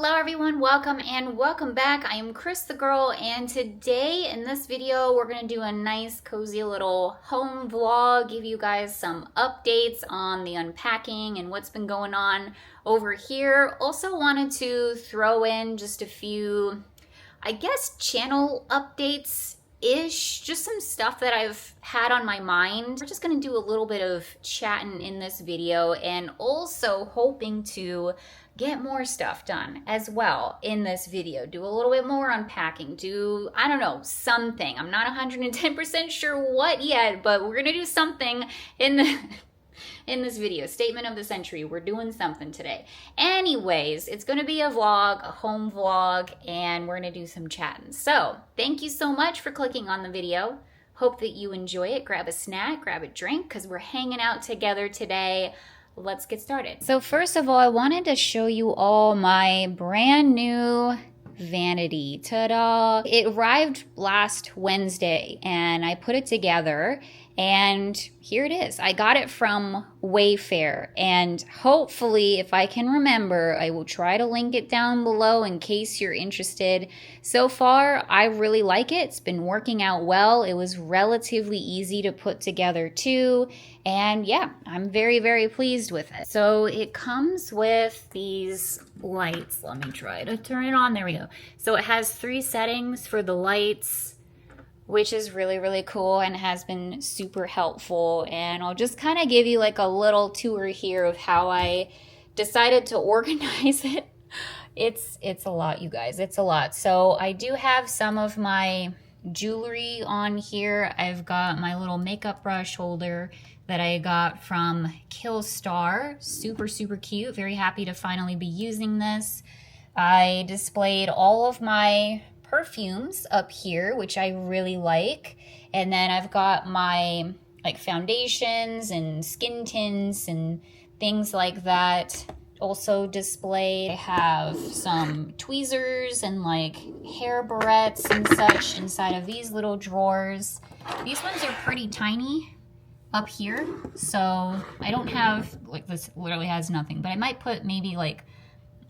Hello everyone, welcome and welcome back. I am Cris the Girl, and today in this video we're going to do a nice cozy little home vlog, give you guys some updates on the unpacking and what's been going on over here. Also wanted to throw in just a few, I guess, channel updates-ish, just some stuff that I've had on my mind. We're just going to do a little bit of chatting in this video and also hoping to get more stuff done as well in this video. Do a little bit more unpacking, I don't know, something. I'm not 110% sure what yet, but we're gonna do something in this video. Statement of the century, we're doing something today. Anyways, it's gonna be a vlog, a home vlog, and we're gonna do some chatting. So thank you so much for clicking on the video. Hope that you enjoy it. Grab a snack, grab a drink, because we're hanging out together today. Let's get started. So first of all, I wanted to show you all my brand new vanity. Ta-da! It arrived last Wednesday and I put it together and here it is. I got it from Wayfair, and hopefully, if I can remember, I will try to link it down below in case you're interested. So far, I really like it. It's been working out well. It was relatively easy to put together too. And yeah, I'm very, very pleased with it. So it comes with these lights. Let me try to turn it on. There we go. So it has 3 settings for the lights, which is really, really cool and has been super helpful. And I'll just kind of give you like a little tour here of how I decided to organize it. It's a lot, you guys. It's a lot. So I do have some of my jewelry on here. I've got my little makeup brush holder that I got from Killstar. Super, super cute. Very happy to finally be using this. I displayed all of my perfumes up here, which I really like. And then I've got my like foundations and skin tints and things like that also displayed. I have some tweezers and like hair barrettes and such inside of these little drawers. These ones are pretty tiny up here, so I don't have, like, this literally has nothing, but I might put maybe like,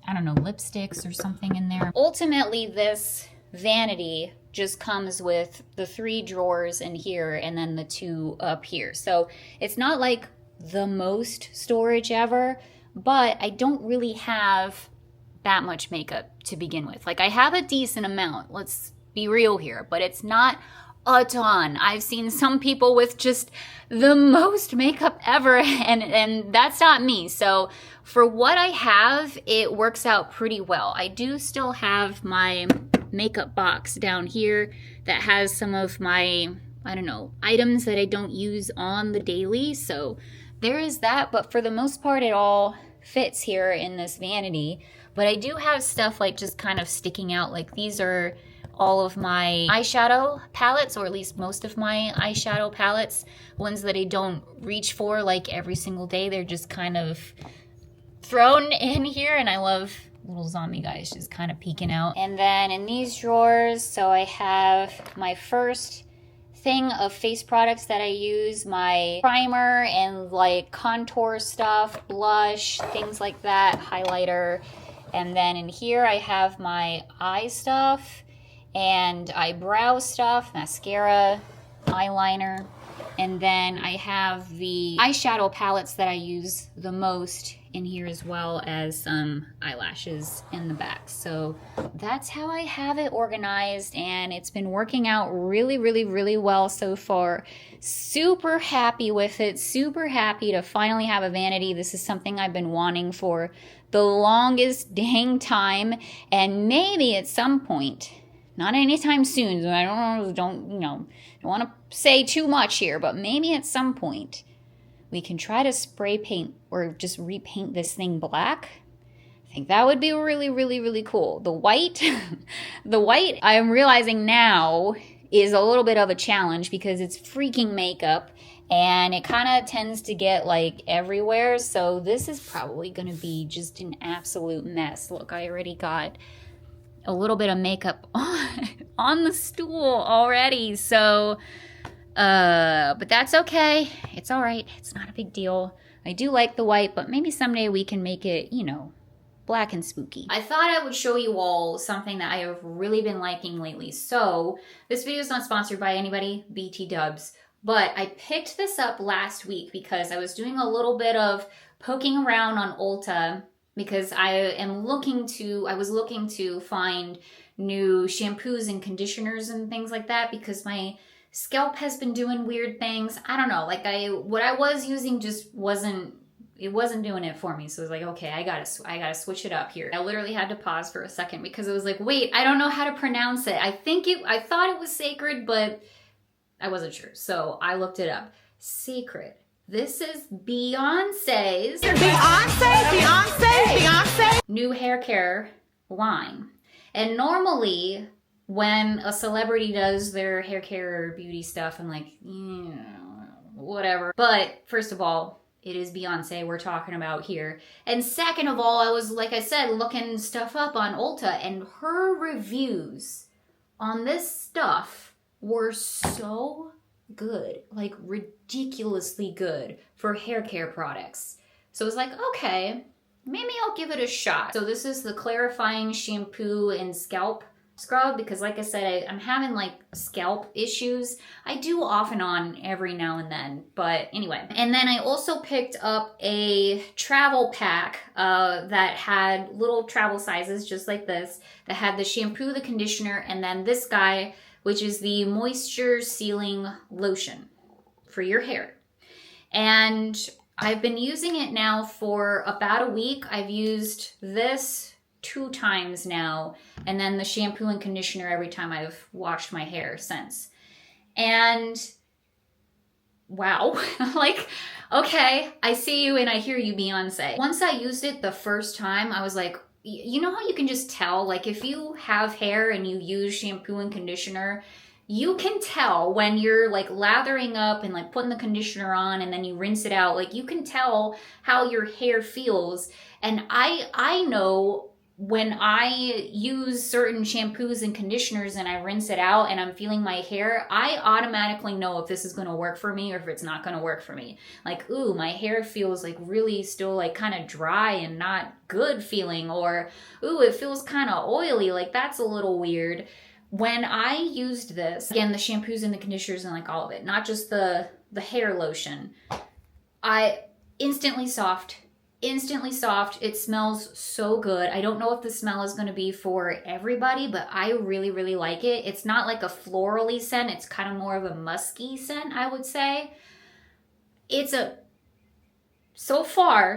I don't know, lipsticks or something in there. Ultimately, this vanity just comes with the 3 drawers in here and then the 2 up here. So it's not like the most storage ever, but I don't really have that much makeup to begin with. Like, I have a decent amount, let's be real here, but it's not a ton. I've seen some people with just the most makeup ever, and that's not me. So for what I have, it works out pretty well. I do still have my makeup box down here that has some of my, I don't know, items that I don't use on the daily. So there is that, but for the most part, it all fits here in this vanity. But I do have stuff like just kind of sticking out. Like, these are all of my eyeshadow palettes, or at least most of my eyeshadow palettes, ones that I don't reach for like every single day. They're just kind of thrown in here, and I love little zombie guys just kind of peeking out. And then in these drawers, so I have my first thing of face products that I use, my primer and like contour stuff, blush, things like that, highlighter. And then in here I have my eye stuff and eyebrow stuff, mascara, eyeliner. And then I have the eyeshadow palettes that I use the most in here, as well as some eyelashes in the back. So that's how I have it organized, and it's been working out really, really, really well so far. Super happy with it. Super happy to finally have a vanity. This is something I've been wanting for the longest dang time, and maybe at some point, not anytime soon, so I don't want to say too much here, but maybe at some point we can try to spray paint or just repaint this thing black. I think that would be really, really, really cool. The white, I'm realizing now, is a little bit of a challenge because it's freaking makeup and it kind of tends to get like everywhere. So this is probably going to be just an absolute mess. Look, I already got a little bit of makeup on the stool already. So but that's okay. It's all right. It's not a big deal. I do like the white, but maybe someday we can make it, black and spooky. I thought I would show you all something that I have really been liking lately. So this video is not sponsored by anybody, BT dubs, but I picked this up last week because I was doing a little bit of poking around on Ulta because I was looking to find new shampoos and conditioners and things like that because my scalp has been doing weird things. I don't know, like what I was using just wasn't doing it for me. So I was like, okay, I gotta switch it up here. I literally had to pause for a second because it was like, wait, I don't know how to pronounce it. I thought it was sacred, but I wasn't sure. So I looked it up. Sacred. This is Beyonce's Beyonce new hair care line. And normally when a celebrity does their hair care or beauty stuff, I'm like, whatever. But first of all, it is Beyonce we're talking about here. And second of all, I was, like I said, looking stuff up on Ulta, and her reviews on this stuff were so good, like ridiculously good for hair care products. So I was like, okay, maybe I'll give it a shot. So this is the clarifying shampoo and scalp scrub because, like I said, I'm having like scalp issues. I do off and on every now and then, but anyway. And then I also picked up a travel pack that had little travel sizes just like this, that had the shampoo, the conditioner, and then this guy, which is the moisture sealing lotion for your hair. And I've been using it now for about a week. I've used this 2 times now, and then the shampoo and conditioner every time I've washed my hair since. And wow, like, okay, I see you and I hear you, Beyonce. Once I used it the first time, I was like, you know how you can just tell, like if you have hair and you use shampoo and conditioner, you can tell when you're like lathering up and like putting the conditioner on and then you rinse it out, like you can tell how your hair feels. And I know when I use certain shampoos and conditioners and I rinse it out and I'm feeling my hair, I automatically know if this is going to work for me or if it's not going to work for me. Like, ooh, my hair feels like really still like kind of dry and not good feeling, or ooh, it feels kind of oily, like that's a little weird. When I used this, again, the shampoos and the conditioners and like all of it, not just the hair lotion, I instantly soft. It smells so good. I don't know if the smell is going to be for everybody, but I really, really like it. It's not like a florally scent. It's kind of more of a musky scent, I would say. So far,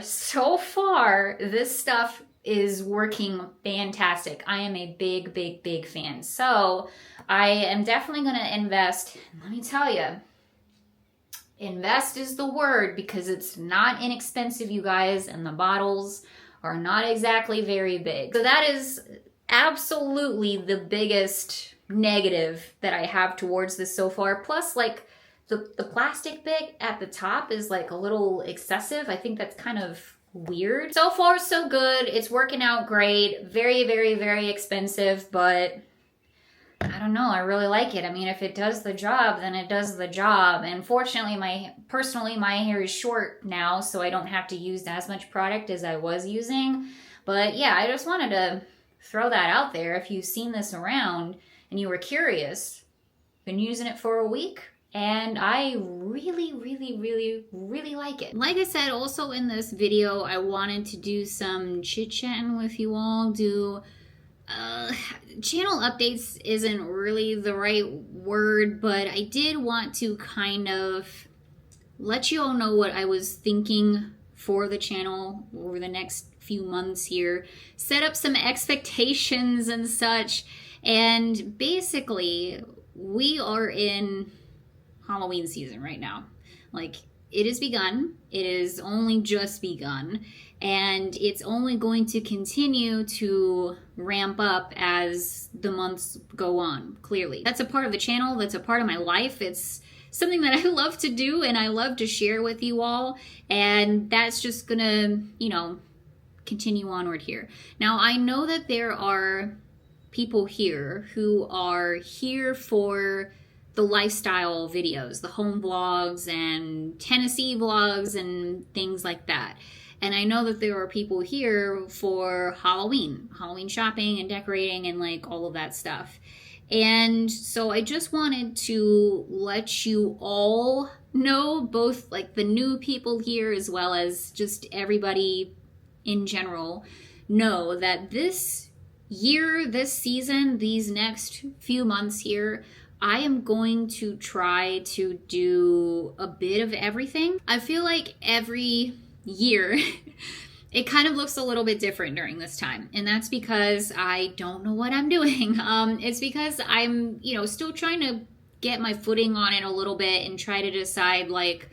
this stuff is working fantastic. I am a big, big, big fan. So I am definitely going to invest. Let me tell you, invest is the word because it's not inexpensive, you guys, and the bottles are not exactly very big. So that is absolutely the biggest negative that I have towards this so far. Plus, like, the plastic bit at the top is like a little excessive. I think that's kind of weird. So far, so good. It's working out great. Very, very, very expensive, but I don't know. I really like it. I mean, if it does the job, then it does the job. And fortunately, my hair is short now, so I don't have to use as much product as I was using. But yeah, I just wanted to throw that out there. If you've seen this around and you were curious, been using it for a week, and I really, really, really, really like it. Like I said, also in this video, I wanted to do some chit-chatting with you all, channel updates isn't really the right word, but I did want to kind of let you all know what I was thinking for the channel over the next few months here, set up some expectations and such. And basically, we are in Halloween season right now. Like, it has begun. It is only just begun. And it's only going to continue to ramp up as the months go on, clearly. That's a part of the channel. That's a part of my life. It's something that I love to do and I love to share with you all. And that's just gonna, continue onward here. Now, I know that there are people here who are here for the lifestyle videos, the home vlogs and Tennessee vlogs and things like that. And I know that there are people here for Halloween shopping and decorating and like all of that stuff. And so I just wanted to let you all know, both like the new people here as well as just everybody in general, know that this year, this season, these next few months here, I am going to try to do a bit of everything. I feel like every year it kind of looks a little bit different during this time, and that's because I don't know what I'm doing. It's because I'm, still trying to get my footing on it a little bit and try to decide like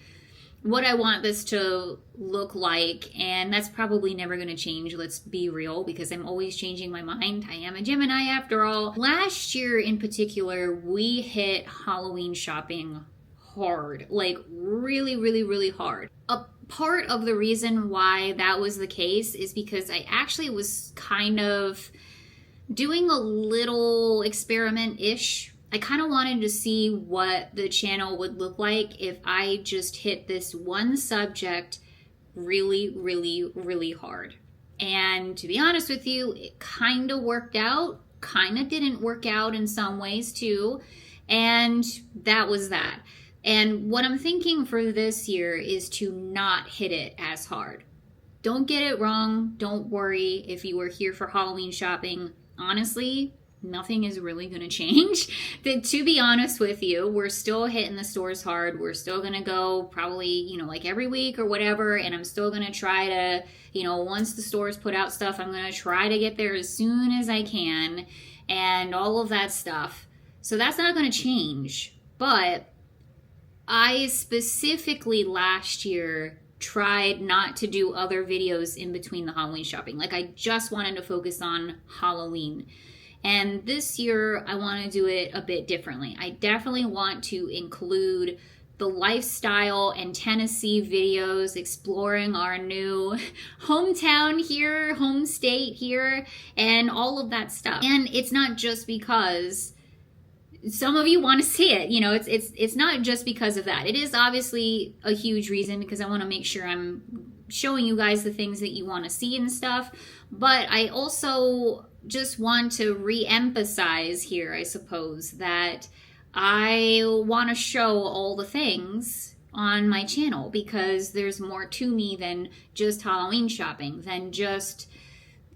what I want this to look like, and that's probably never going to change, let's be real, because I'm always changing my mind. I am a Gemini after all. Last year in particular, we hit Halloween shopping hard, like really, really, really hard. A part of the reason why that was the case is because I actually was kind of doing a little experiment-ish. I kind of wanted to see what the channel would look like if I just hit this one subject really, really, really hard. And to be honest with you, it kind of worked out, kind of didn't work out in some ways too. And that was that. And what I'm thinking for this year is to not hit it as hard. Don't get it wrong. Don't worry if you were here for Halloween shopping. Honestly, nothing is really going to change. To be honest with you, we're still hitting the stores hard. We're still going to go probably, like every week or whatever. And I'm still going to try to, once the stores put out stuff, I'm going to try to get there as soon as I can and all of that stuff. So that's not going to change. But I specifically last year tried not to do other videos in between the Halloween shopping. Like I just wanted to focus on Halloween. And this year, I want to do it a bit differently. I definitely want to include the lifestyle and Tennessee videos, exploring our new hometown here, home state here, and all of that stuff. And it's not just because some of you want to see it. It's not just because of that. It is obviously a huge reason because I want to make sure I'm showing you guys the things that you want to see and stuff. But I also just want to re-emphasize here, I suppose, that I want to show all the things on my channel because there's more to me than just Halloween shopping, than just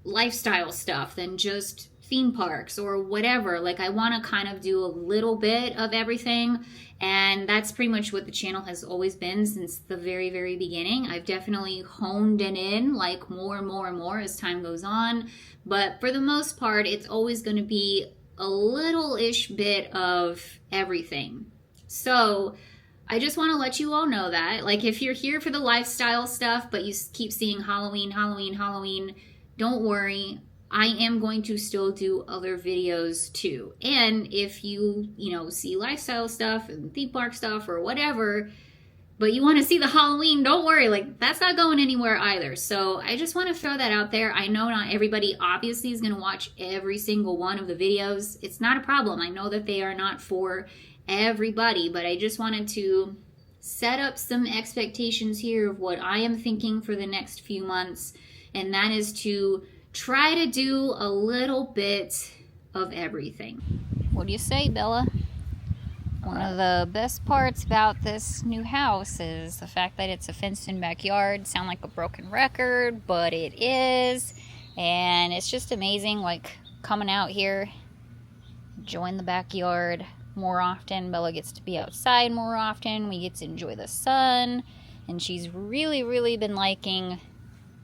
lifestyle stuff, than just theme parks or whatever. Like I want to kind of do a little bit of everything, and that's pretty much what the channel has always been since the very, very beginning. I've definitely honed it in like more and more and more as time goes on. But for the most part, it's always going to be a little-ish bit of everything. So I just want to let you all know that. Like if you're here for the lifestyle stuff, but you keep seeing Halloween, Halloween, Halloween, don't worry. I am going to still do other videos too. And if you, see lifestyle stuff and theme park stuff or whatever, but you want to see the Halloween, don't worry, like that's not going anywhere either. So I just want to throw that out there. I know not everybody obviously is going to watch every single one of the videos. It's not a problem. I know that they are not for everybody, but I just wanted to set up some expectations here of what I am thinking for the next few months. And that is to try to do a little bit of everything. What do you say, Bella? One of the best parts about this new house is the fact that it's a fenced-in backyard. Sound like a broken record, but it is. And it's just amazing, like, coming out here, enjoying the backyard more often. Bella gets to be outside more often. We get to enjoy the sun. And she's really, really been liking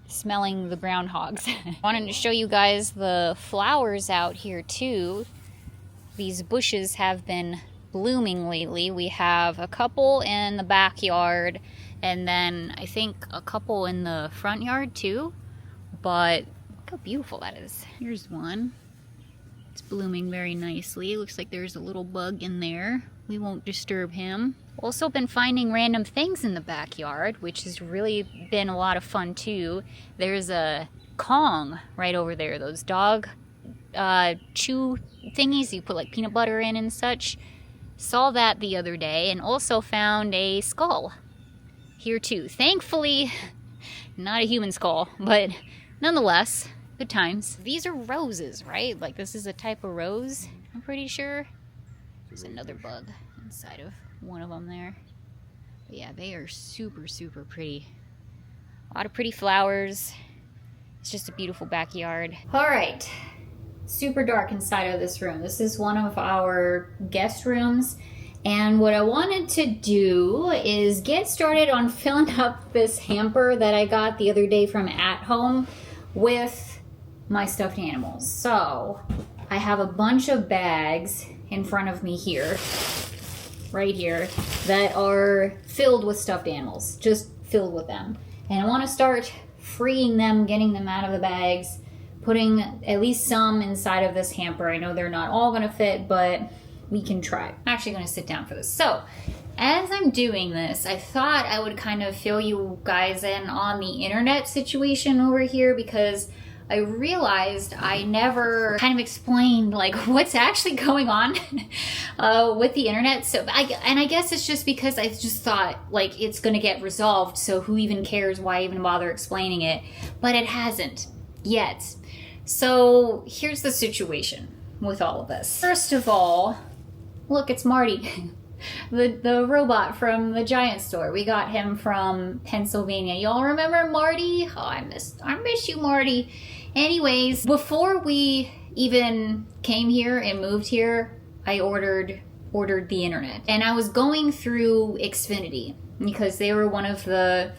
smelling the groundhogs. I wanted to show you guys the flowers out here, too. These bushes have been blooming lately. We have a couple in the backyard and then I think a couple in the front yard too, but look how beautiful that is. Here's one. It's blooming very nicely. It looks like there's a little bug in there. We won't disturb him. Also been finding random things in the backyard, which has really been a lot of fun too. There's a Kong right over there, those dog chew thingies you put like peanut butter in and such. Saw that the other day and also found a skull here too. Thankfully, Not a human skull, but nonetheless, good times. These are roses, right? Like this is a type of rose, I'm pretty sure. There's another bug inside of one of them there. But yeah, they are super, super pretty. A lot of pretty flowers. It's just a beautiful backyard. All right, super dark inside of this room. This is one of our guest rooms. And what I wanted to do is get started on filling up this hamper that I got the other day from At Home with my stuffed animals. So I have a bunch of bags in front of me here, right here, that are filled with stuffed animals, just filled with them. And I want to start freeing them, getting them out of the bags, putting at least some inside of this hamper. I know they're not all going to fit, but we can try. I'm actually going to sit down for this. So as I'm doing this, I thought I would kind of fill you guys in on the internet situation over here, because I realized I never kind of explained like what's actually going on with the internet. So I guess it's just because I just thought like it's going to get resolved, so who even cares, why even bother explaining it? But it hasn't yet. So here's the situation with all of this. First of all, look, it's Marty. The robot from the Giant store. We got him from Pennsylvania. Y'all remember Marty? Oh, I miss you, Marty. Anyways, before we even came here and moved here, I ordered the internet. And I was going through Xfinity because they were one of the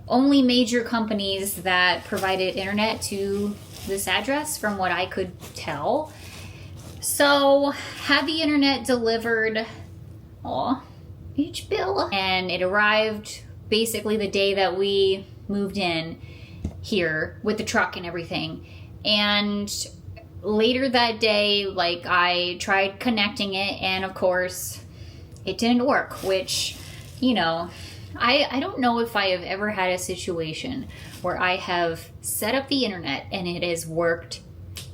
only major companies that provided internet to this address from what I could tell. So, had the internet delivered, each bill, and it arrived basically the day that we moved in here with the truck and everything. And later that day, like, I tried connecting it, and of course it didn't work, which, you know, I don't know if I have ever had a situation where I have set up the internet and it has worked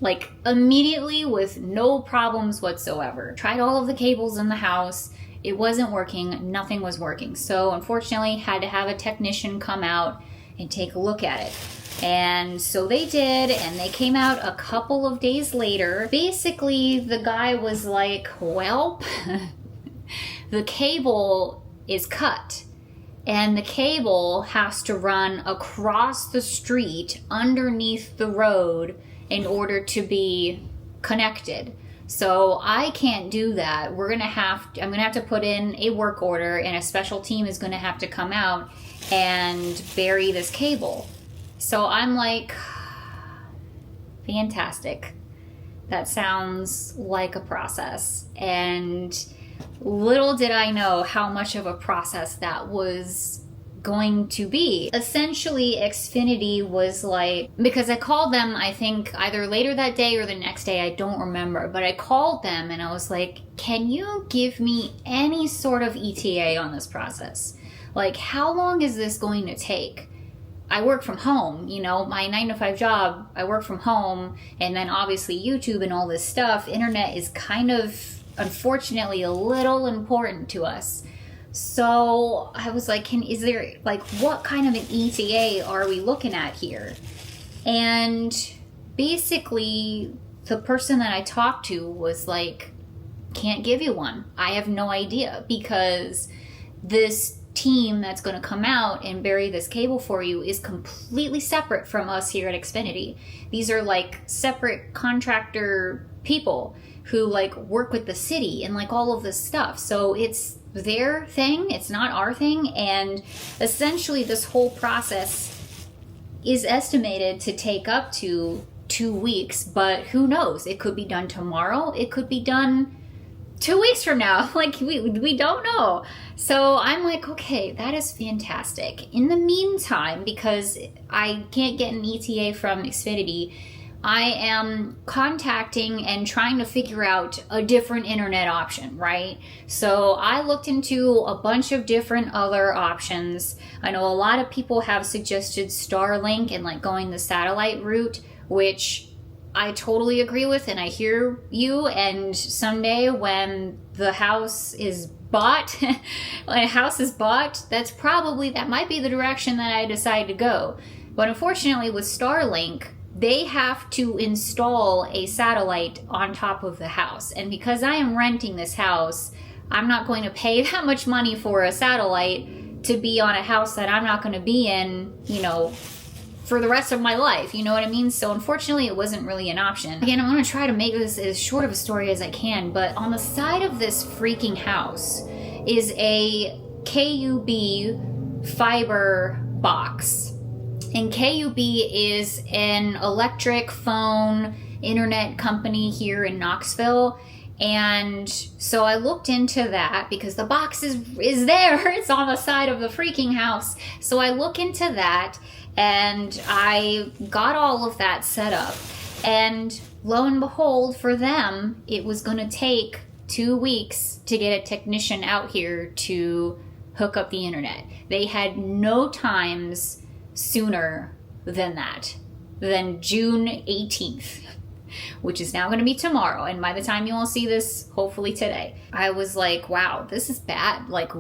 like immediately with no problems whatsoever. Tried all of the cables in the house. It wasn't working. Nothing was working. So unfortunately had to have a technician come out and take a look at it. And so they did, and they came out a couple of days later. Basically, the guy was like, well, the cable is cut, and the cable has to run across the street underneath the road in order to be connected. So I can't do that. I'm gonna have to put in a work order, and a special team is gonna have to come out and bury this cable. So I'm like, fantastic. That sounds like a process. And little did I know how much of a process that was going to be. Essentially, Xfinity was like, because I called them, I think either later that day or the next day, I don't remember, but I called them and I was like, can you give me any sort of ETA on this process? Like, how long is this going to take? I work from home, you know, my 9-to-5 job, I work from home, and then obviously YouTube and all this stuff. Internet is kind of, unfortunately, a little important to us. So I was like, is there, like, what kind of an ETA are we looking at here? And basically, the person that I talked to was like, can't give you one. I have no idea, because this team that's going to come out and bury this cable for you is completely separate from us here at Xfinity. These are like separate contractor people who like work with the city and like all of this stuff. So it's their thing, it's not our thing. And essentially this whole process is estimated to take up to 2 weeks, but who knows? It could be done tomorrow. It could be done 2 weeks from now. Like, we don't know. So I'm like, okay, that is fantastic. In the meantime, because I can't get an ETA from Xfinity, I am contacting and trying to figure out a different internet option, right? So I looked into a bunch of different other options. I know a lot of people have suggested Starlink and like going the satellite route, which I totally agree with, and I hear you. And someday when the house is bought, when a house is bought, that might be the direction that I decide to go. But unfortunately with Starlink, they have to install a satellite on top of the house. And because I am renting this house, I'm not going to pay that much money for a satellite to be on a house that I'm not going to be in, you know, for the rest of my life. You know what I mean? So unfortunately, it wasn't really an option. Again, I'm going to try to make this as short of a story as I can, but on the side of this freaking house is a KUB fiber box. And KUB is an electric phone internet company here in Knoxville. And so I looked into that because the box is there. It's on the side of the freaking house. So I look into that and I got all of that set up. And lo and behold, for them, it was going to take 2 weeks to get a technician out here to hook up the internet. They had no times sooner than that, than June 18th. Which is now going to be tomorrow, and by the time you all see this, hopefully today. I was like, wow, this is bad. Like,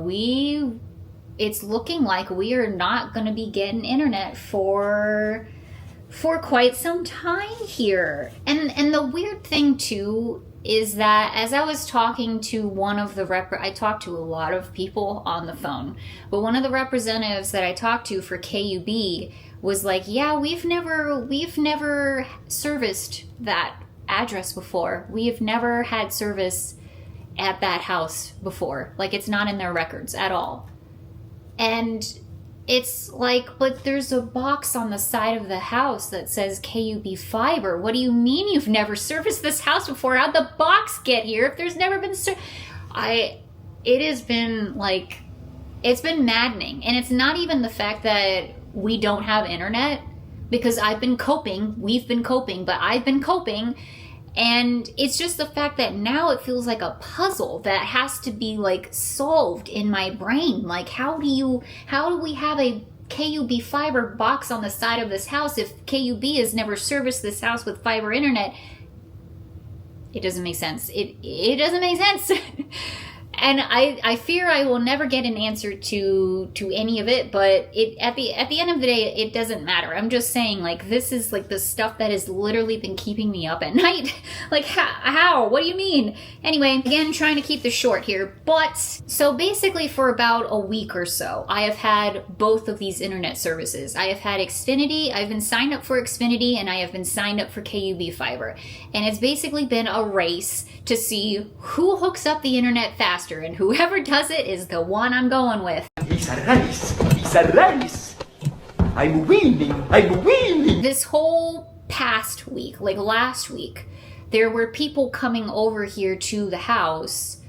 it's looking like we are not going to be getting internet for quite some time here. And the weird thing too is that as I was talking to one of the I talked to a lot of people on the phone, but one of the representatives that I talked to for KUB was like, yeah, we've never serviced that address before. We have never had service at that house before. Like, it's not in their records at all. And it's like, but there's a box on the side of the house that says KUB fiber. What do you mean you've never serviced this house before? How'd the box get here if there's never been it has been like, it's been maddening. And it's not even the fact that we don't have internet, because we've been coping, but I've been coping. And it's just the fact that now it feels like a puzzle that has to be like solved in my brain. Like, how do we have a KUB fiber box on the side of this house if KUB has never serviced this house with fiber internet? It doesn't make sense. It doesn't make sense. And I fear I will never get an answer to any of it, but at the end of the day, it doesn't matter. I'm just saying, like, this is like the stuff that has literally been keeping me up at night. Like, how? What do you mean? Anyway, again, trying to keep this short here. But, so basically for about a week or so, I have had both of these internet services. I have had Xfinity, I've been signed up for Xfinity, and I have been signed up for KUB Fiber. And it's basically been a race to see who hooks up the internet faster, and whoever does it is the one I'm going with. It's a race! It's a race! I'm winning! This whole past week, like last week, there were people coming over here to the house,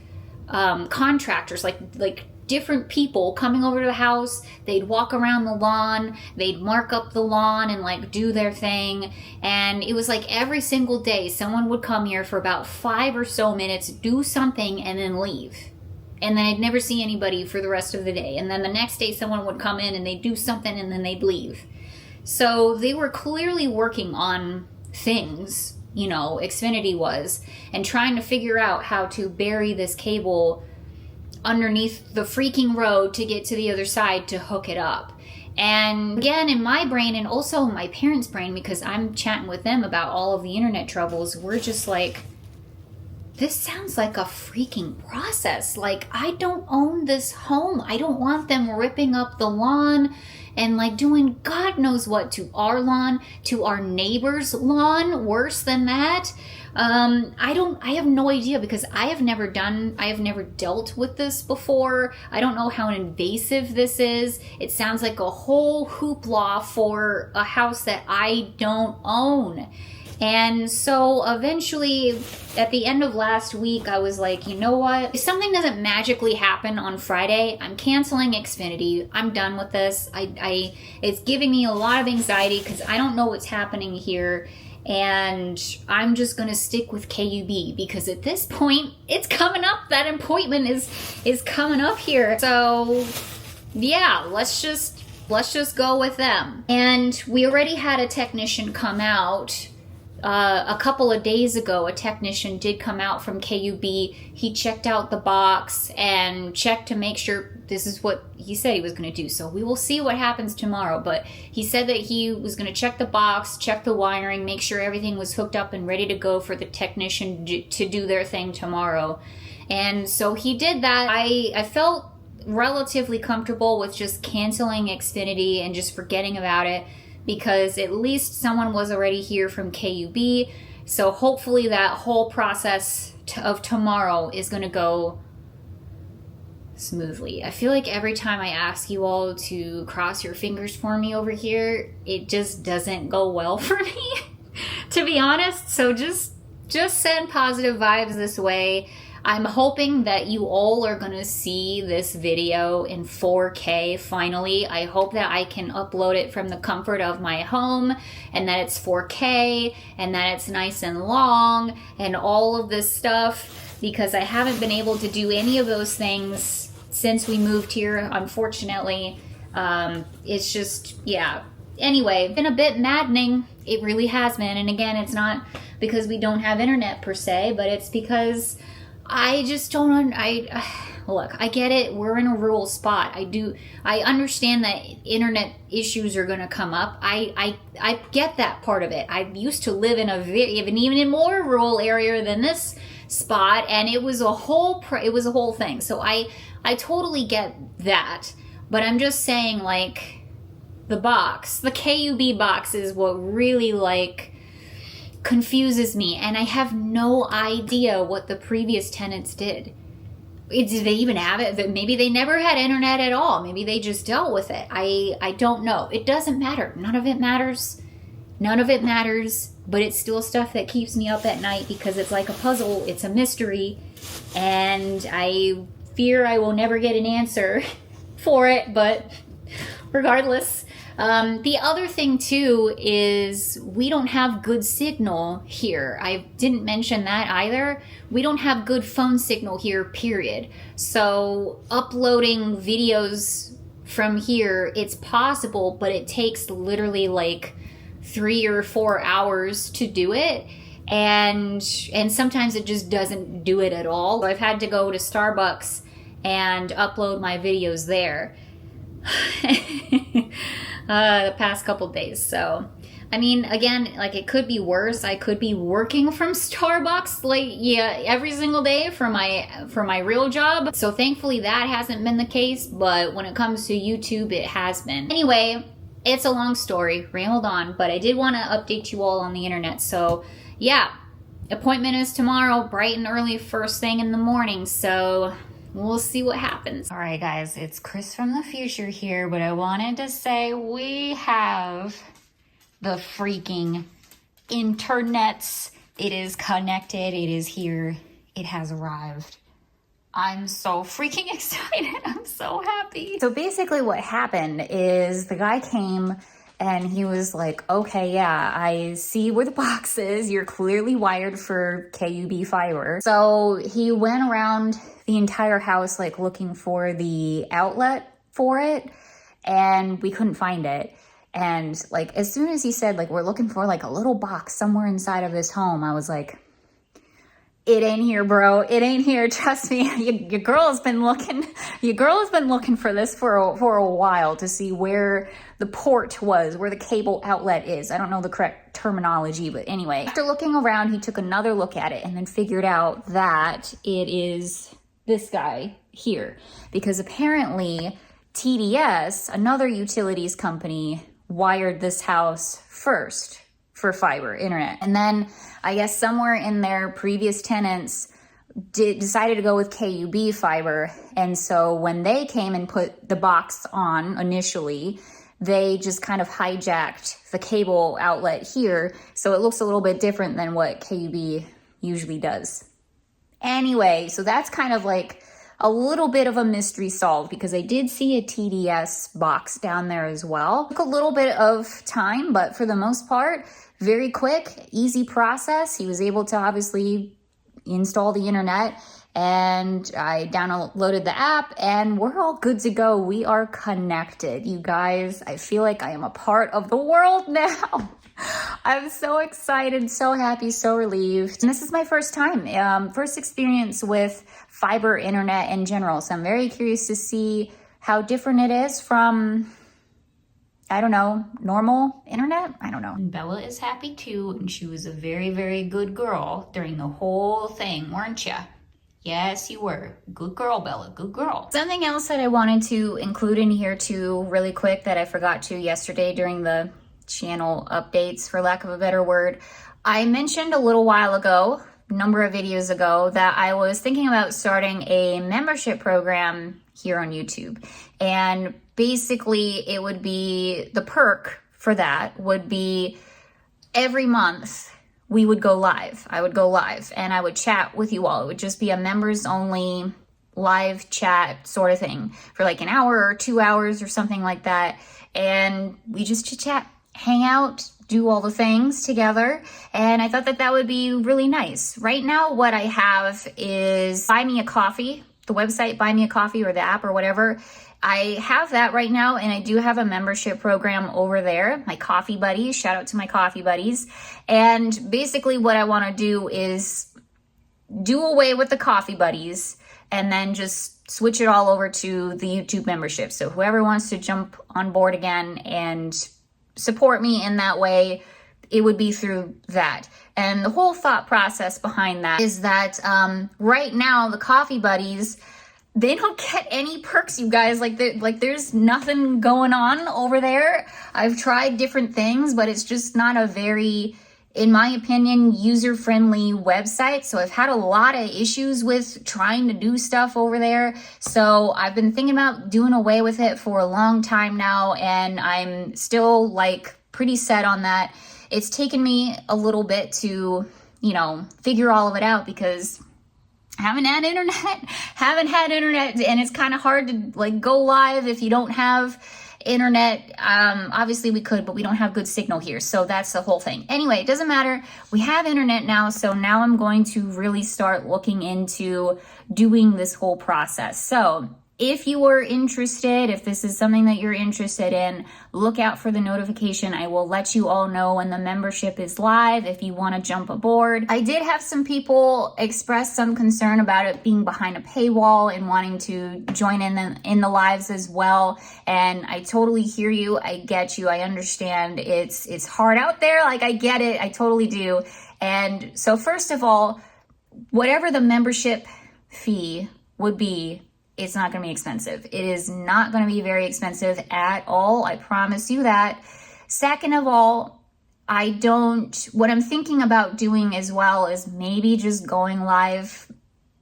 contractors, like different people coming over to the house. They'd walk around the lawn, they'd mark up the lawn and like do their thing. And it was like every single day someone would come here for about 5 or so minutes, do something, and then leave. And then I'd never see anybody for the rest of the day. And then the next day someone would come in and they'd do something and then they'd leave. So they were clearly working on things, you know, Xfinity was, and trying to figure out how to bury this cable underneath the freaking road to get to the other side to hook it up. And again, in my brain, and also in my parents' brain, because I'm chatting with them about all of the internet troubles, we're just like, this sounds like a freaking process. Like, I don't own this home. I don't want them ripping up the lawn and like doing God knows what to our lawn, to our neighbor's lawn, worse than that. I have no idea, because I have never dealt with this before. I don't know how invasive this is. It sounds like a whole hoopla for a house that I don't own. And so eventually, at the end of last week, I was like, you know what? If something doesn't magically happen on Friday, I'm canceling Xfinity. I'm done with this. It's giving me a lot of anxiety because I don't know what's happening here. And I'm just going to stick with KUB because at this point, it's coming up. That appointment is coming up here. So yeah, let's just go with them. And we already had a technician come out a couple of days ago, a technician did come out from KUB. He checked out the box and checked to make sure this is what he said he was going to do. So we will see what happens tomorrow. But he said that he was going to check the box, check the wiring, make sure everything was hooked up and ready to go for the technician to do their thing tomorrow. And so he did that. I felt relatively comfortable with just canceling Xfinity and just forgetting about it, because at least someone was already here from KUB. So hopefully that whole process of tomorrow is going to go smoothly. I feel like every time I ask you all to cross your fingers for me over here, it just doesn't go well for me, to be honest. So just send positive vibes this way. I'm hoping that you all are going to see this video in 4K finally. I hope that I can upload it from the comfort of my home, and that it's 4K, and that it's nice and long, and all of this stuff, because I haven't been able to do any of those things since we moved here, unfortunately. It's just, yeah. Anyway, it's been a bit maddening. It really has been. And again, it's not because we don't have internet per se, but it's because I just don't, look, I get it. We're in a rural spot. I understand that internet issues are going to come up. I get that part of it. I used to live in even a more rural area than this spot, and it was a whole thing. So I totally get that. But I'm just saying, like, the KUB box is what really, like, confuses me, and I have no idea what the previous tenants did. Did they even have it? Maybe they never had internet at all. Maybe they just dealt with it. I don't know. It doesn't matter. None of it matters. None of it matters, but it's still stuff that keeps me up at night because it's like a puzzle. It's a mystery, and I fear I will never get an answer for it, but regardless. The other thing too is we don't have good signal here. I didn't mention that either. We don't have good phone signal here, period. So uploading videos from here, it's possible, but it takes literally like 3 or 4 hours to do it. And sometimes it just doesn't do it at all. So I've had to go to Starbucks and upload my videos there. The past couple days. So I mean, again, like, it could be worse. I could be working from Starbucks, like, yeah, every single day for my real job. So thankfully that hasn't been the case, but when it comes to YouTube, it has been. Anyway, it's a long story, rambled on, but I did want to update you all on the internet. So yeah, appointment is tomorrow, bright and early, first thing in the morning. So we'll see what happens. All right, guys, it's Cris from the future here, but I wanted to say we have the freaking internets. It is connected. It is here. It has arrived. I'm so freaking excited. I'm so happy. So basically what happened is the guy came and he was like, okay, yeah, I see where the box is. You're clearly wired for KUB fiber. So he went around the entire house, like, looking for the outlet for it, and we couldn't find it. And, like, as soon as he said, like, we're looking for, like, a little box somewhere inside of this home, I was like, it ain't here, bro. It ain't here. Trust me. Your girl has been looking. Your girl has been looking for this for a while to see where the port was, where the cable outlet is. I don't know the correct terminology, but anyway. After looking around, he took another look at it and then figured out that it is this guy here. Because apparently TDS, another utilities company, wired this house first for fiber internet. And then I guess somewhere in their previous tenants decided to go with KUB fiber. And so when they came and put the box on initially, they just kind of hijacked the cable outlet here. So it looks a little bit different than what KUB usually does. Anyway, so that's kind of like a little bit of a mystery solved, because I did see a TDS box down there as well. Took a little bit of time, but for the most part, very quick, easy process. He was able to obviously install the internet, and I downloaded the app, and we're all good to go. We are connected, you guys. I feel like I am a part of the world now. I'm so excited, so happy, so relieved. And this is my first time, first experience with fiber internet in general. So I'm very curious to see how different it is from, I don't know, normal internet? I don't know. And Bella is happy too, and she was a very, very good girl during the whole thing, weren't ya? Yes, you were. Good girl, Bella, good girl. Something else that I wanted to include in here too, really quick, that I forgot to yesterday during the channel updates, for lack of a better word. I mentioned a little while ago, a number of videos ago, that I was thinking about starting a membership program here on YouTube. And basically it would be, the perk for that would be every month we would go live. I would go live and I would chat with you all. It would just be a members only live chat sort of thing for like an hour or 2 hours or something like that. And we just chit chat, hang out, do all the things together. And I thought that that would be really nice. Right now, what I have is Buy Me a Coffee, the website Buy Me a Coffee, or the app or whatever. I have that right now, and I do have a membership program over there, my coffee buddies. Shout out to my coffee buddies. And basically what I want to do is do away with the coffee buddies and then just switch it all over to the YouTube membership. So whoever wants to jump on board again and support me in that way, it would be through that. And the whole thought process behind that is that right now the coffee buddies, they don't get any perks, you guys. Like there's nothing going on over there. I've tried different things, but it's just not a very, in my opinion, user-friendly website. So I've had a lot of issues with trying to do stuff over there. So I've been thinking about doing away with it for a long time now, and I'm still like pretty set on that. It's taken me a little bit to, you know, figure all of it out because haven't had internet, and it's kind of hard to like go live if you don't have internet. Obviously we could, but we don't have good signal here, so that's the whole thing. Anyway, it doesn't matter. We have internet now, so now I'm going to really start looking into doing this whole process. So if you are interested, if this is something that you're interested in, look out for the notification. I will let you all know when the membership is live if you want to jump aboard. I did have some people express some concern about it being behind a paywall and wanting to join in the lives as well. And I totally hear you. I get you. I understand. It's hard out there. Like, I get it. I totally do. And so first of all, whatever the membership fee would be, it's not going to be expensive. It is not going to be very expensive at all. I promise you that. Second of all, what I'm thinking about doing as well is maybe just going live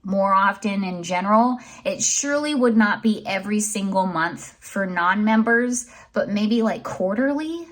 more often in general. It surely would not be every single month for non-members, but maybe like quarterly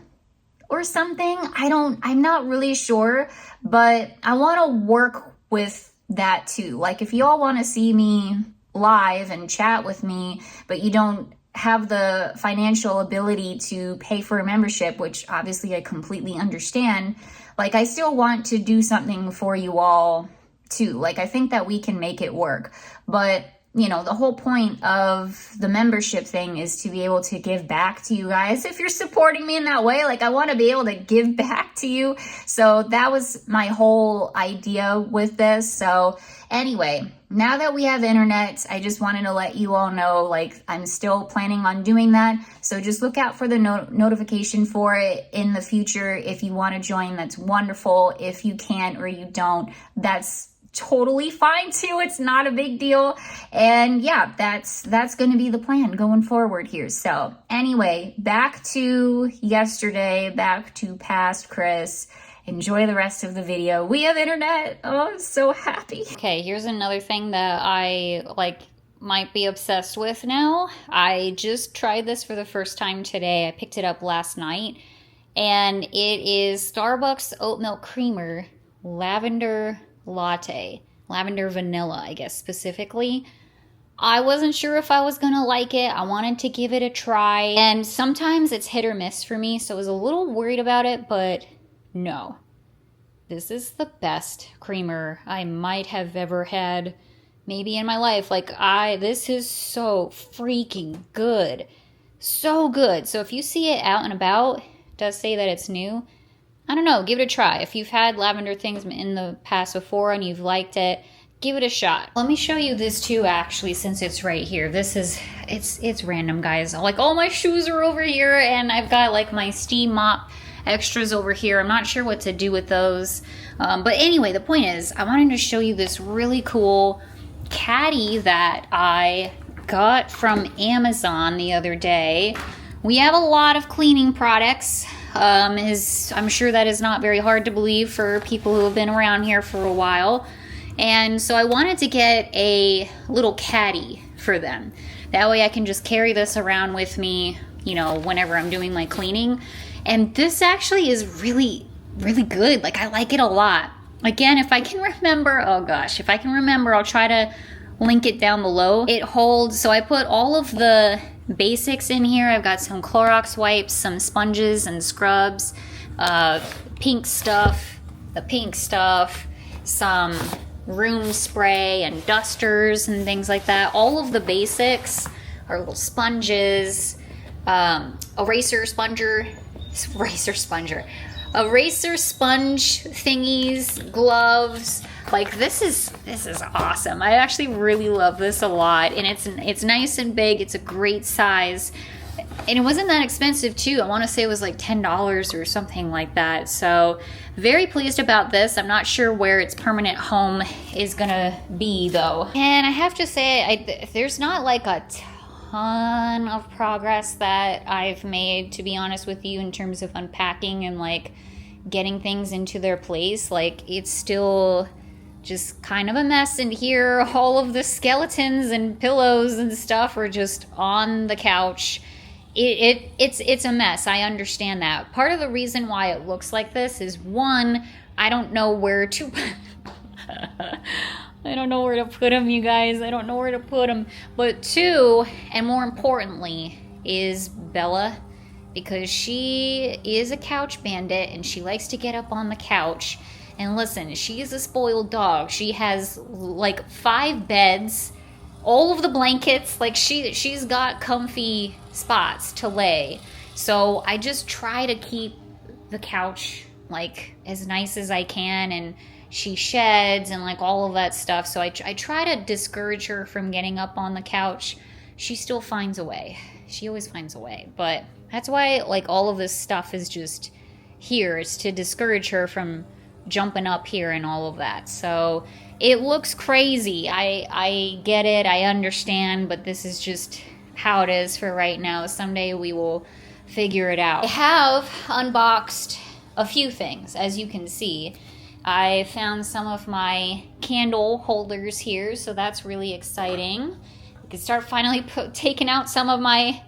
or something. I'm not really sure, but I want to work with that too. Like, if you all want to see me live and chat with me, but you don't have the financial ability to pay for a membership, which obviously I completely understand, like, I still want to do something for you all too. Like, I think that we can make it work. But you know, the whole point of the membership thing is to be able to give back to you guys. If you're supporting me in that way, like, I want to be able to give back to you. So that was my whole idea with this. So anyway, now that we have internet, I just wanted to let you all know, like, I'm still planning on doing that. So just look out for the notification for it in the future. If you want to join, that's wonderful. If you can't or you don't, that's totally fine too. It's not a big deal. And yeah, that's going to be the plan going forward here. So anyway, back to yesterday, back to past Cris. Enjoy the rest of the video. We have internet. Oh, I'm so happy. Okay, here's another thing that I might be obsessed with now. I just tried this for the first time today. I picked it up last night, and it is Starbucks oat milk creamer lavender latte, lavender vanilla, I guess specifically. I wasn't sure if I was gonna like it. I wanted to give it a try, and sometimes it's hit or miss for me, so I was a little worried about it, but no. This is the best creamer I might have ever had maybe in my life. This is so freaking good. So good. So if you see it out and about, it does say that it's new. I don't know, give it a try. If you've had lavender things in the past before and you've liked it, give it a shot. Let me show you this too, actually, since it's right here. This is, it's random, guys. Like, all my shoes are over here, and I've got like my steam mop extras over here. I'm not sure what to do with those. But anyway, the point is, I wanted to show you this really cool caddy that I got from Amazon the other day. We have a lot of cleaning products. I'm sure that is not very hard to believe for people who have been around here for a while. And so I wanted to get a little caddy for them. That way I can just carry this around with me, you know, whenever I'm doing my cleaning. And this actually is really, really good. Like, I like it a lot. Again, if I can remember, oh gosh, if I can remember, I'll try to link it down below. It holds, so I put all of the basics in here. I've got some Clorox wipes, some sponges and scrubs, pink stuff, some room spray and dusters and things like that. All of the basics are little sponges, eraser sponge thingies, gloves. Like, this is awesome. I actually really love this a lot, and it's nice and big. It's a great size, and it wasn't that expensive too. I want to say it was like $10 or something like that. So very pleased about this. I'm not sure where its permanent home is gonna be though. And I have to say, there's not like a ton of progress that I've made, to be honest with you, in terms of unpacking and like getting things into their place. Like, it's still just kind of a mess in here. All of the skeletons and pillows and stuff are just on the couch. It's a mess. I understand that. Part of the reason why it looks like this is, one, I don't know where to I don't know where to put them, you guys. I don't know where to put them. But two, and more importantly, is Bella, because she is a couch bandit and she likes to get up on the couch. And listen, she's a spoiled dog. She has like 5 beds, all of the blankets. Like, she's got comfy spots to lay. So I just try to keep the couch like as nice as I can, and she sheds and like all of that stuff. So I try to discourage her from getting up on the couch. She still finds a way. She always finds a way. But that's why like all of this stuff is just here. It's to discourage her from jumping up here and all of that. So it looks crazy. I get it. I understand. But this is just how it is for right now. Someday we will figure it out. I have unboxed a few things, as you can see. I found some of my candle holders here, so that's really exciting. I can start finally taking out some of my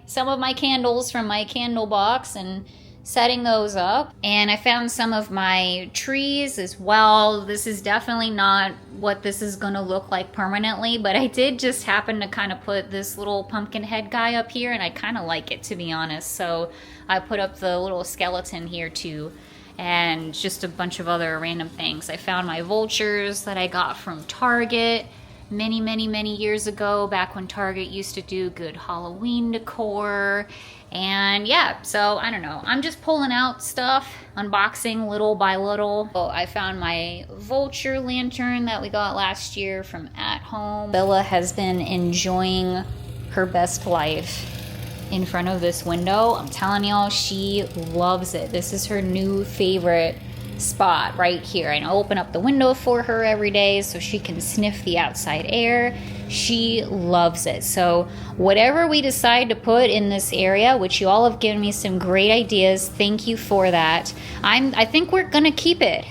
candles from my candle box and setting those up. And I found some of my trees as well. This is definitely not what this is gonna look like permanently, but I did just happen to kind of put this little pumpkin head guy up here, and I kind of like it, to be honest. So I put up the little skeleton here too, and just a bunch of other random things. I found my vultures that I got from Target many years ago, back when Target used to do good Halloween decor. And yeah, so I don't know, I'm just pulling out stuff, unboxing little by little. Oh, I found my vulture lantern that we got last year from At Home. Bella has been enjoying her best life in front of this window. I'm telling y'all, she loves it. This is her new favorite spot right here. And I open up the window for her every day so she can sniff the outside air. She loves it. So whatever we decide to put in this area, which you all have given me some great ideas, thank you for that. I think we're gonna keep it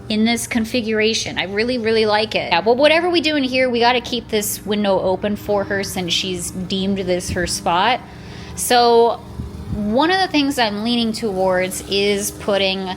in this configuration. I really like it. Yeah, but whatever we do in here, we got to keep this window open for her since she's deemed this her spot. So one of the things I'm leaning towards is putting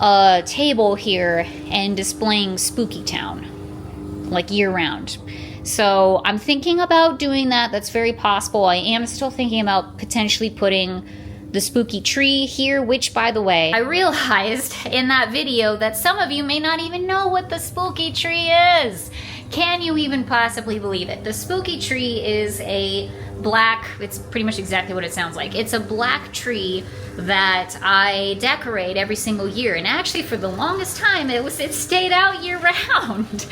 a table here and displaying Spooky Town, like year-round. So I'm thinking about doing that. That's very possible. I am still thinking about potentially putting the spooky tree here, which, by the way, I realized in that video that some of you may not even know what the spooky tree is. Can you even possibly believe it? The spooky tree is a black, it's pretty much exactly what it sounds like. It's a black tree that I decorate every single year, and actually for the longest time it stayed out year round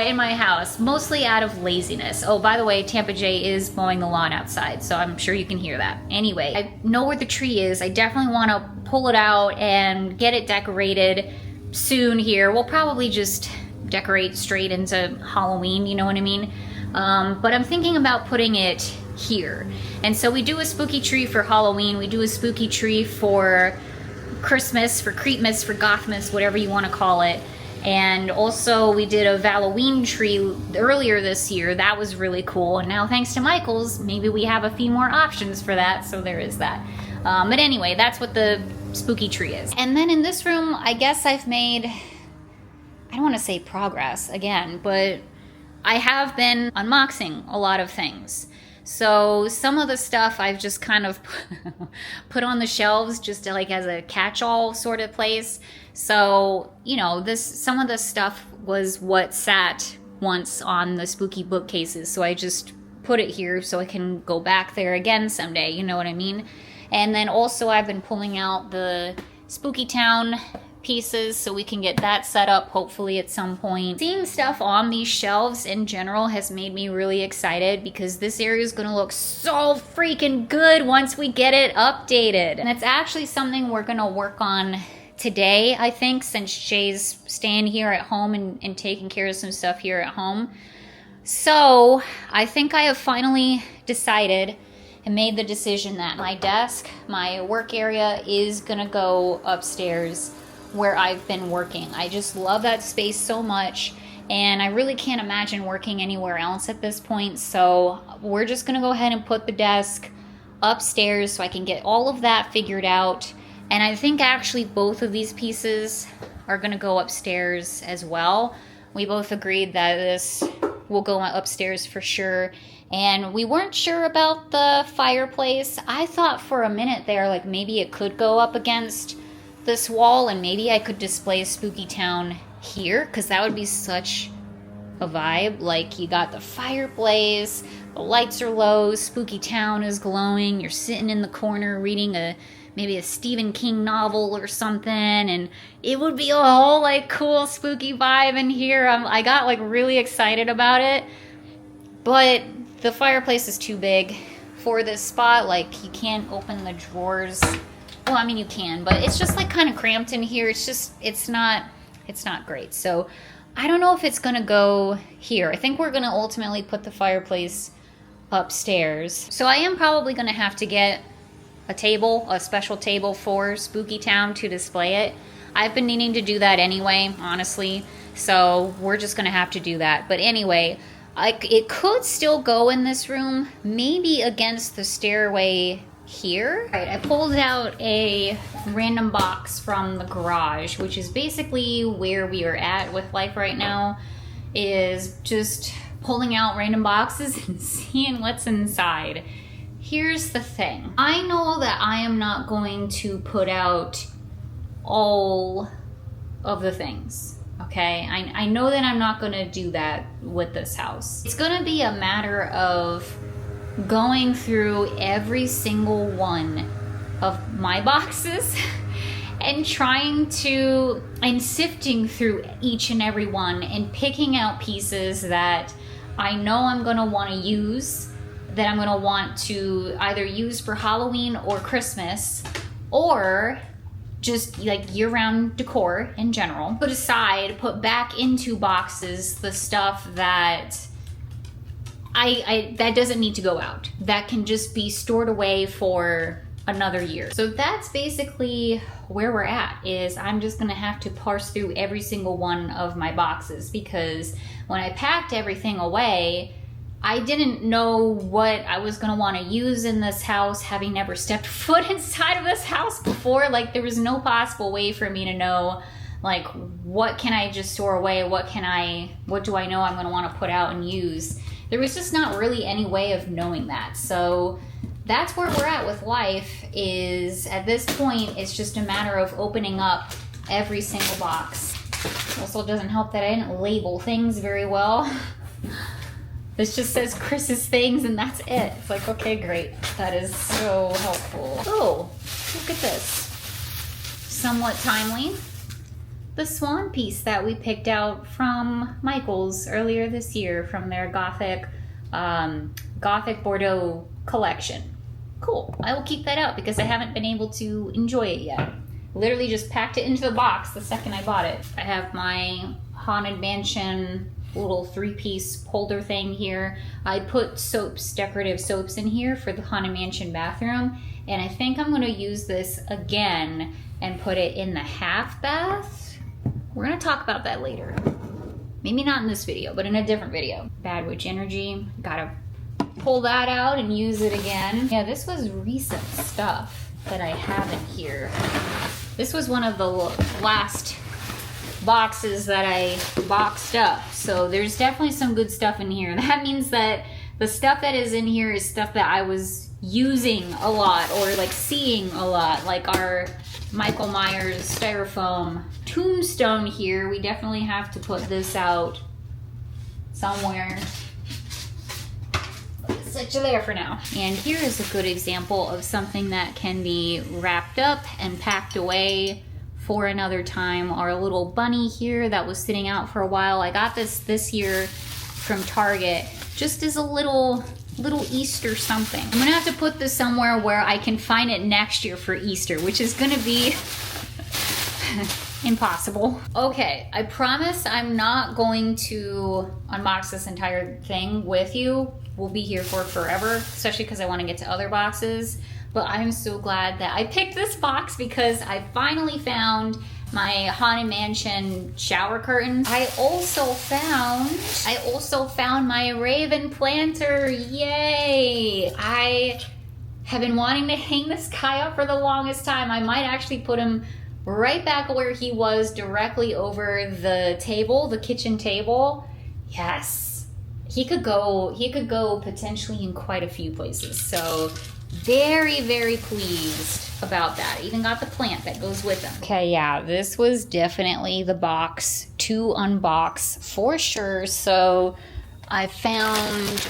in my house, mostly out of laziness. Oh, by the way, Tampa Jay is mowing the lawn outside, so I'm sure you can hear that. Anyway, I know where the tree is. I definitely want to pull it out and get it decorated soon here. We'll probably just decorate straight into Halloween, you know what I mean? But I'm thinking about putting it here. And so we do a spooky tree for Halloween, we do a spooky tree for Christmas, for Creepmas, for Gothmas, whatever you want to call it. And also we did a Halloween tree earlier this year. That was really cool. And now thanks to Michael's, maybe we have a few more options for that, so there is that. But anyway, that's what the spooky tree is. And then in this room, I guess I've made, I don't want to say progress again, but I have been unboxing a lot of things. So some of the stuff I've just kind of put on the shelves just to, like, as a catch-all sort of place. So, you know, some of the stuff was what sat once on the spooky bookcases. So I just put it here so I can go back there again someday, you know what I mean? And then also I've been pulling out the Spooky Town pieces so we can get that set up hopefully at some point. Seeing stuff on these shelves in general has made me really excited because this area is going to look so freaking good once we get it updated. And it's actually something we're going to work on today, I think, since Jay's staying here at home and taking care of some stuff here at home. So I think I have finally decided and made the decision that my desk, my work area, is gonna go upstairs where I've been working. I just love that space so much, and I really can't imagine working anywhere else at this point. So we're just gonna go ahead and put the desk upstairs so I can get all of that figured out. And I think actually both of these pieces are gonna go upstairs as well. We both agreed that this will go upstairs for sure. And we weren't sure about the fireplace. I thought for a minute there, like, maybe it could go up against this wall and maybe I could display Spooky Town here, because that would be such a vibe. Like, you got the fireplace, the lights are low, Spooky Town is glowing, you're sitting in the corner reading maybe a Stephen King novel or something, and it would be a whole, like, cool spooky vibe in here. I got, like, really excited about it, but the fireplace is too big for this spot. Like, you can't open the drawers. Well, I mean, you can, but it's just, like, kind of cramped in here. It's not great. So I don't know if it's gonna go here. I think we're gonna ultimately put the fireplace upstairs. So I am probably gonna have to get a special table for Spooky Town to display it. I've been needing to do that anyway, honestly. So we're just gonna have to do that. But anyway, it could still go in this room, maybe against the stairway here. All right, I pulled out a random box from the garage, which is basically where we are at with life right now, is just pulling out random boxes and seeing what's inside. Here's the thing. I know that I am not going to put out all of the things. Okay, I know that I'm not gonna do that with this house. It's gonna be a matter of going through every single one of my boxes and sifting through each and every one and picking out pieces that I know I'm gonna wanna use, that I'm gonna want to either use for Halloween or Christmas, or just like year-round decor in general. Put aside, put back into boxes the stuff that that doesn't need to go out, that can just be stored away for another year. So that's basically where we're at, is I'm just gonna have to parse through every single one of my boxes, because when I packed everything away, I didn't know what I was gonna wanna use in this house, having never stepped foot inside of this house before. Like, there was no possible way for me to know, like, what can I just store away? What do I know I'm gonna wanna put out and use? There was just not really any way of knowing that. So that's where we're at with life, is at this point, it's just a matter of opening up every single box Also doesn't help that I didn't label things very well. This just says Chris's things and that's it. It's like, okay, great. That is so helpful. Oh, look at this. Somewhat timely. The swan piece that we picked out from Michael's earlier this year from their Gothic Bordeaux collection. Cool. I will keep that out because I haven't been able to enjoy it yet. Literally just packed it into the box the second I bought it. I have my Haunted Mansion little 3-piece holder thing here. I put soaps, decorative soaps in here for the Haunted Mansion bathroom, and I think I'm gonna use this again and put it in the half bath. We're gonna talk about that later. Maybe not in this video, but in a different video. Bad witch energy, gotta pull that out and use it again. Yeah, this was recent stuff that I have in here. This was one of the last boxes that I boxed up. So there's definitely some good stuff in here. That means that the stuff that is in here is stuff that I was using a lot or like seeing a lot, like our Michael Myers styrofoam tombstone here. We definitely have to put this out somewhere. Set you there for now. And here is a good example of something that can be wrapped up and packed away for another time. Our little bunny here that was sitting out for a while. I got this year from Target just as a little Easter something. I'm gonna have to put this somewhere where I can find it next year for Easter, which is gonna be impossible. Okay, I promise I'm not going to unbox this entire thing with you. We'll be here for forever, especially because I want to get to other boxes. But I'm so glad that I picked this box because I finally found my Haunted Mansion shower curtains. I also found my Raven planter. Yay! I have been wanting to hang this guy up for the longest time. I might actually put him right back where he was, directly over the table, the kitchen table. Yes. He could go potentially in quite a few places. So very, very pleased about that. Even got the plant that goes with him. Okay, yeah, this was definitely the box to unbox for sure. So I found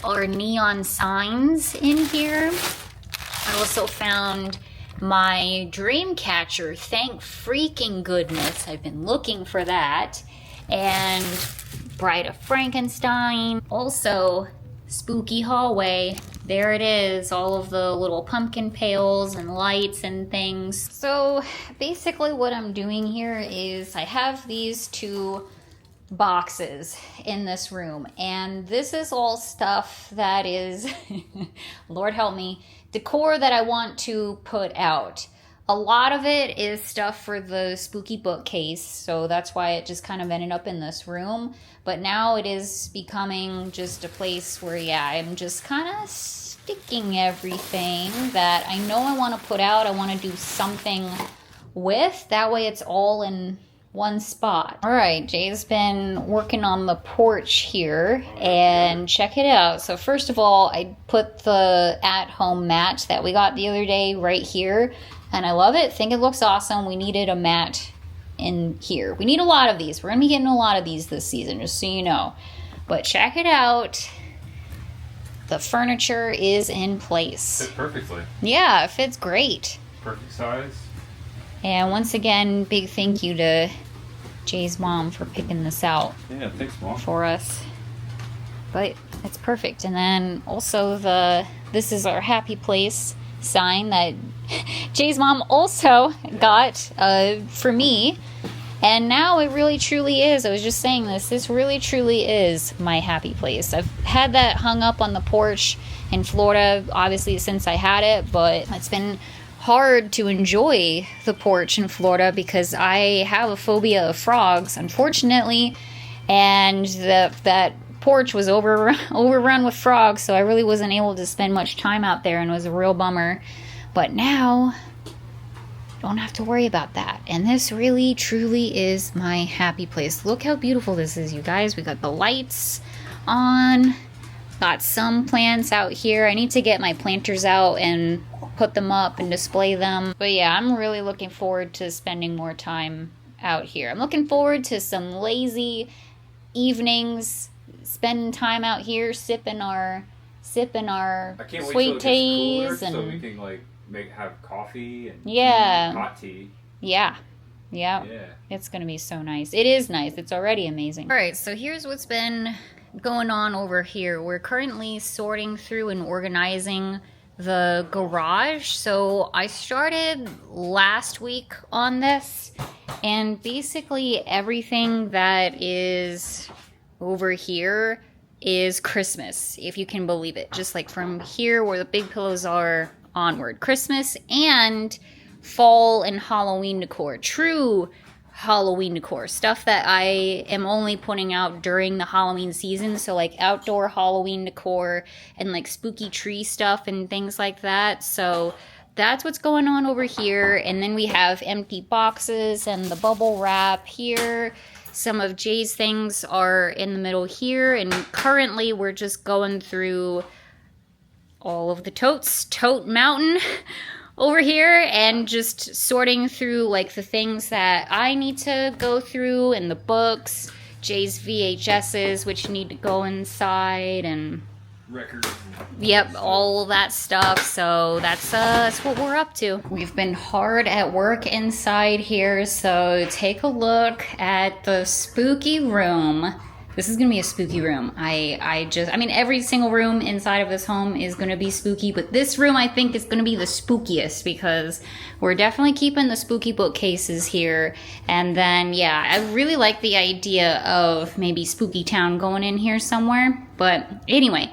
our neon signs in here. I also found my dream catcher. Thank freaking goodness. I've been looking for that. And Bride of Frankenstein. Also, spooky hallway. There it is, all of the little pumpkin pails and lights and things. So basically what I'm doing here is I have these two boxes in this room, and this is all stuff that is, Lord help me, decor that I want to put out. A lot of it is stuff for the spooky bookcase, so that's why it just kind of ended up in this room. But now it is becoming just a place where, yeah, I'm just kind of sticking everything that I know I want to put out, I want to do something with. That way it's all in one spot. All right, Jay's been working on the porch here, and check it out. So first of all, I put the at-home mat that we got the other day right here, and I love it. Think it looks awesome. We needed a mat in here. We need a lot of these. We're gonna be getting a lot of these this season, just so you know. But check it out. The furniture is in place. Fits perfectly. Yeah, it fits great. Perfect size. And once again, big thank you to Jay's mom for picking this out. Yeah, thanks, Mom. For us. But it's perfect. And then also this is our happy place sign that Jay's mom also got for me. And now it really truly is. I was just saying this really truly is my happy place. I've had that hung up on the porch in Florida, obviously, since I had it, but it's been hard to enjoy the porch in Florida because I have a phobia of frogs, unfortunately, and that porch was overrun with frogs, so I really wasn't able to spend much time out there, and it was a real bummer. But now don't have to worry about that, and this really truly is my happy place. Look how beautiful this is, you guys. We got the lights on, got some plants out here. I need to get my planters out and put them up and display them. But yeah, I'm really looking forward to spending more time out here. I'm looking forward to some lazy evenings, spending time out here, sipping our sweet teas, and so we can like have coffee and hot tea. Yeah. It's gonna be so nice. It is nice. It's already amazing. All right, so here's what's been going on over here. We're currently sorting through and organizing the garage. So I started last week on this, and basically everything that is over here is Christmas, if you can believe it. Just like from here where the big pillows are onward. Christmas and fall and Halloween decor. True Halloween decor. Stuff that I am only putting out during the Halloween season. So like outdoor Halloween decor and like spooky tree stuff and things like that. So that's what's going on over here. And then we have empty boxes and the bubble wrap here. Some of Jay's things are in the middle here. And currently we're just going through all of the totes. Tote mountain over here, and just sorting through like the things that I need to go through, and the books, Jay's VHSs, which need to go inside, and records. Yep, all that stuff. So that's what we're up to. We've been hard at work inside here, so take a look at the spooky room. This is gonna be a spooky room. I mean, every single room inside of this home is gonna be spooky, but this room I think is gonna be the spookiest because we're definitely keeping the spooky bookcases here. And then, yeah, I really like the idea of maybe Spooky Town going in here somewhere. But anyway,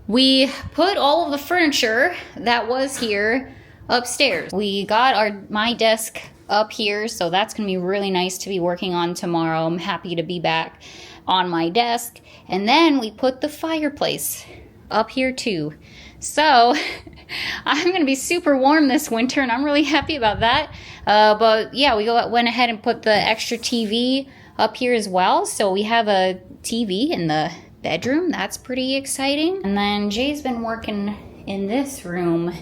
we put all of the furniture that was here upstairs. We got my desk up here, so that's gonna be really nice to be working on tomorrow. I'm happy to be back on my desk. And then we put the fireplace up here too. So I'm gonna be super warm this winter, and I'm really happy about that. But yeah, we went ahead and put the extra TV up here as well. So we have a TV in the bedroom. That's pretty exciting. And then Jay's been working in this room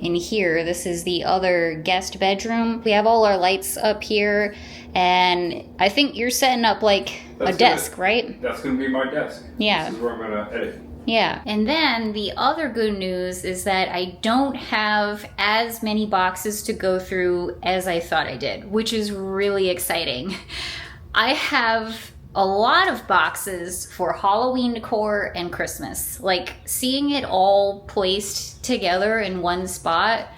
in here. This is the other guest bedroom. We have all our lights up here, and I think you're setting up like a desk, right? That's gonna be my desk. Yeah. This is where I'm gonna edit. Yeah. And then the other good news is that I don't have as many boxes to go through as I thought I did, which is really exciting. I have a lot of boxes for Halloween decor and Christmas. Like, seeing it all placed together in one spot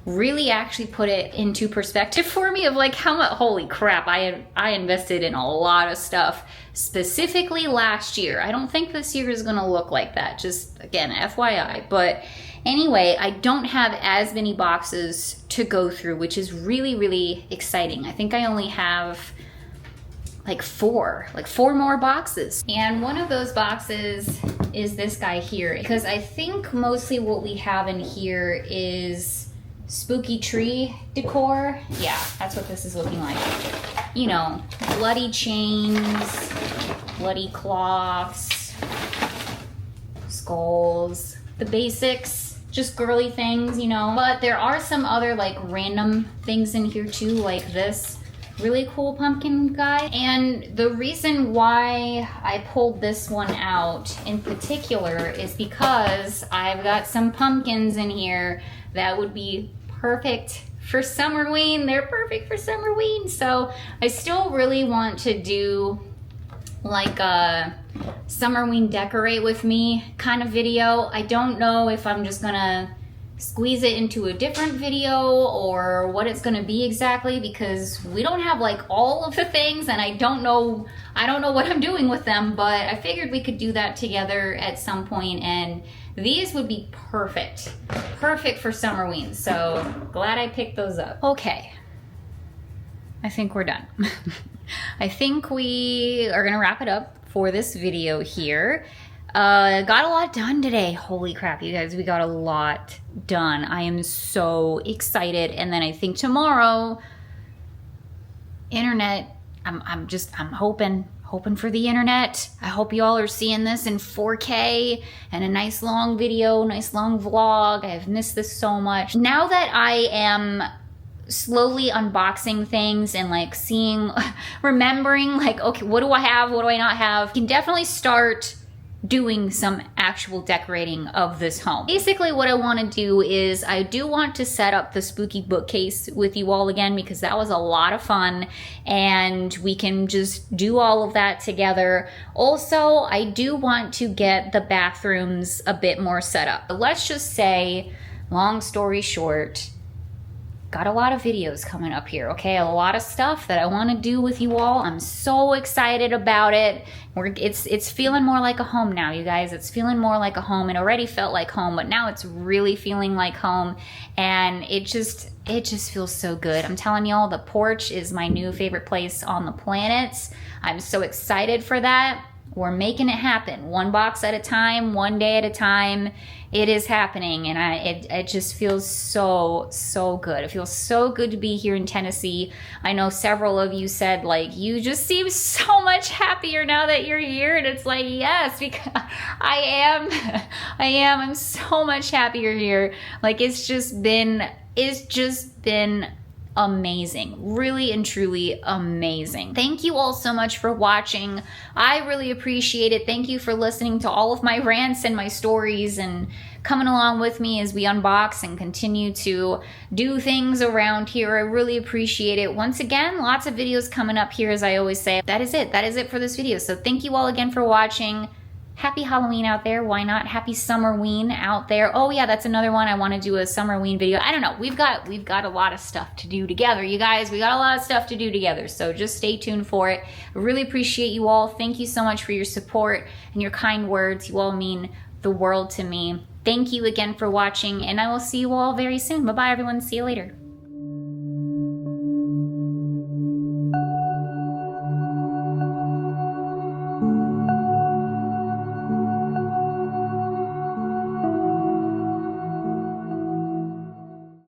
really actually put it into perspective for me of like how much, holy crap, I invested in a lot of stuff specifically last year. I don't think this year is gonna look like that, just again, FYI. But anyway, I don't have as many boxes to go through, which is really, really exciting. I think I only have like four more boxes. And one of those boxes is this guy here, because I think mostly what we have in here is spooky tree decor. Yeah, that's what this is looking like. You know, bloody chains, bloody cloths, skulls, the basics, just girly things, you know. But there are some other like random things in here too, like this really cool pumpkin guy. And the reason why I pulled this one out in particular is because I've got some pumpkins in here that would be perfect for Summerween. They're perfect for Summerween. So I still really want to do like a Summerween decorate with me kind of video. I don't know if I'm just gonna squeeze it into a different video or what it's gonna be exactly, because we don't have like all of the things, and I don't know what I'm doing with them, but I figured we could do that together at some point, and these would be perfect for Summerween. So glad I picked those up. Okay, I think we're done. I think we are gonna wrap it up for this video here. Got a lot done today. Holy crap, you guys, we got a lot done. I am so excited. And then I think tomorrow, internet, I'm hoping for the internet. I hope you all are seeing this in 4K and a nice long video, nice long vlog. I have missed this so much. Now that I am slowly unboxing things and like seeing, remembering like, okay, what do I have? What do I not have? You can definitely start doing some actual decorating of this home. Basically what I want to do is I do want to set up the spooky bookcase with you all again, because that was a lot of fun and we can just do all of that together. Also, I do want to get the bathrooms a bit more set up. But let's just say, long story short, got a lot of videos coming up here, okay? A lot of stuff that I want to do with you all. I'm so excited about it. It's feeling more like a home now, you guys. It's feeling more like a home. It already felt like home, but now it's really feeling like home, and it just feels so good. I'm telling y'all, the porch is my new favorite place on the planet. I'm so excited for that. We're making it happen, one box at a time, one day at a time. It is happening, and it just feels so good. It feels so good to be here in Tennessee. I know several of you said, like, you just seem so much happier now that you're here, and it's like, yes, because I am. I'm so much happier here. Like, it's just been amazing, really and truly amazing. Thank you all so much for watching. I really appreciate it. Thank you for listening to all of my rants and my stories and coming along with me as we unbox and continue to do things around here. I really appreciate it. Once again, lots of videos coming up here, as I always say. That is it for this video. So thank you all again for watching. Happy Halloween out there. Why not? Happy Summerween out there. Oh yeah, that's another one. I want to do a Summerween video. I don't know. We've got a lot of stuff to do together, you guys. We got a lot of stuff to do together. So just stay tuned for it. I really appreciate you all. Thank you so much for your support and your kind words. You all mean the world to me. Thank you again for watching, and I will see you all very soon. Bye-bye, everyone. See you later.